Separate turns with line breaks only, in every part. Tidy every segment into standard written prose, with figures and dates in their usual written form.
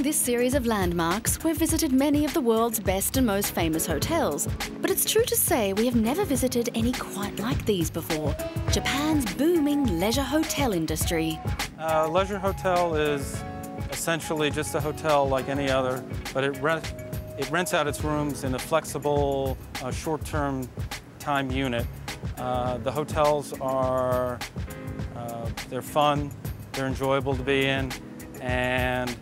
this series of landmarks, we've visited many of the world's best and most famous hotels. But it's true to say we have never visited any quite like these before. Japan's booming leisure hotel industry.
Leisure hotel is essentially just a hotel like any other, but it rents out its rooms in a flexible, short-term time unit. The hotels are, they're fun, they're enjoyable to be in, and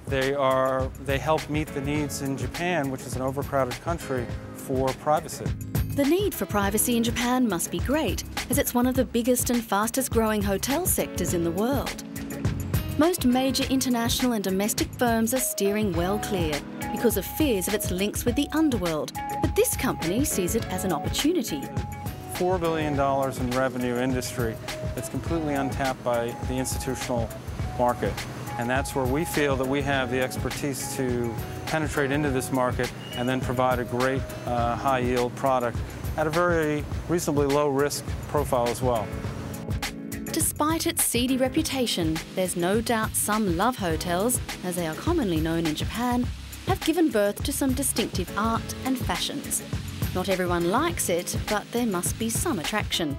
they help meet the needs in Japan, which is an overcrowded country, for privacy.
The need for privacy in Japan must be great, as it's one of the biggest and fastest growing hotel sectors in the world. Most major international and domestic firms are steering well clear because of fears of its links with the underworld, but this company sees it as an opportunity.
$4 billion in revenue industry that's completely untapped by the institutional market. And that's where we feel that we have the expertise to penetrate into this market and then provide a great high-yield product at a very reasonably low-risk profile as well.
Despite its seedy reputation, there's no doubt some love hotels, as they are commonly known in Japan, have given birth to some distinctive art and fashions. Not everyone likes it, but there must be some attraction.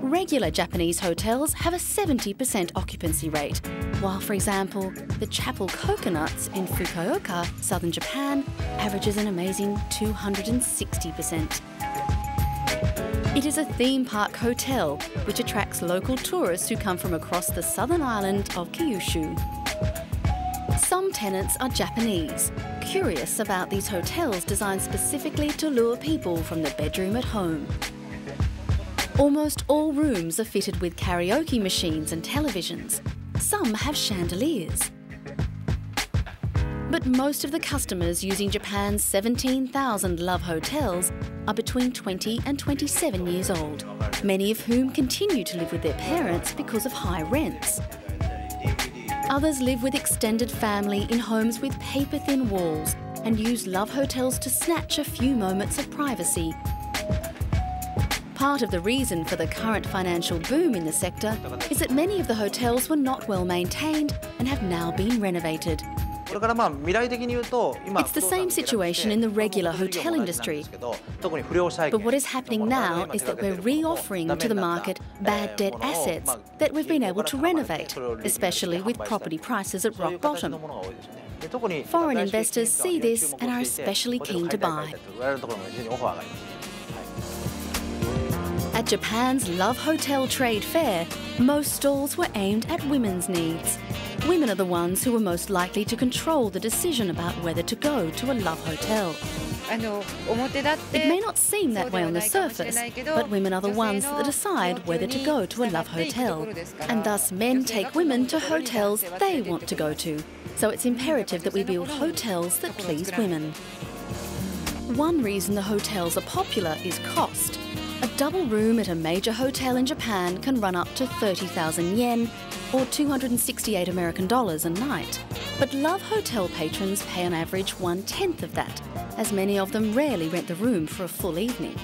Regular Japanese hotels have a 70% occupancy rate, while, for example, the Chapel Coconuts in Fukuoka, southern Japan, averages an amazing 260%. It is a theme park hotel which attracts local tourists who come from across the southern island of Kyushu. Some tenants are Japanese, curious about these hotels designed specifically to lure people from the bedroom at home. Almost all rooms are fitted with karaoke machines and televisions. Some have chandeliers. But most of the customers using Japan's 17,000 love hotels are between 20 and 27 years old, many of whom continue to live with their parents because of high rents. Others live with extended family in homes with paper-thin walls and use love hotels to snatch a few moments of privacy. Part of the reason for the current financial boom in the sector is that many of the hotels were not well maintained and have now been renovated. It's the same situation in the regular hotel industry. But what is happening now is that we're re-offering to the market bad debt assets that we've been able to renovate, especially with property prices at rock bottom. Foreign investors see this and are especially keen to buy. At Japan's Love Hotel Trade Fair, most stalls were aimed at women's needs. Women are the ones who are most likely to control the decision about whether to go to a love hotel. It may not seem that way on the surface, but women are the ones that decide whether to go to a love hotel. And thus men take women to hotels they want to go to. So it's imperative that we build hotels that please women. One reason the hotels are popular is cost. A double room at a major hotel in Japan can run up to 30,000 yen, or 268 American dollars a night. But love hotel patrons pay on average 1/10 of that, as many of them rarely rent the room for a full evening.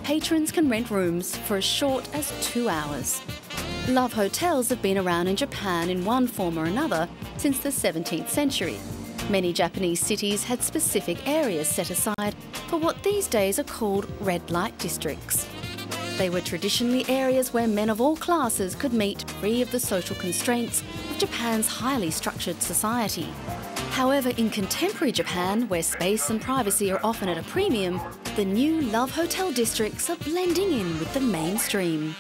Patrons can rent rooms for as short as 2 hours. Love hotels have been around in Japan in one form or another since the 17th century. Many Japanese cities had specific areas set aside for what these days are called red light districts. They were traditionally areas where men of all classes could meet free of the social constraints of Japan's highly structured society. However, in contemporary Japan, where space and privacy are often at a premium, the new love hotel districts are blending in with the mainstream.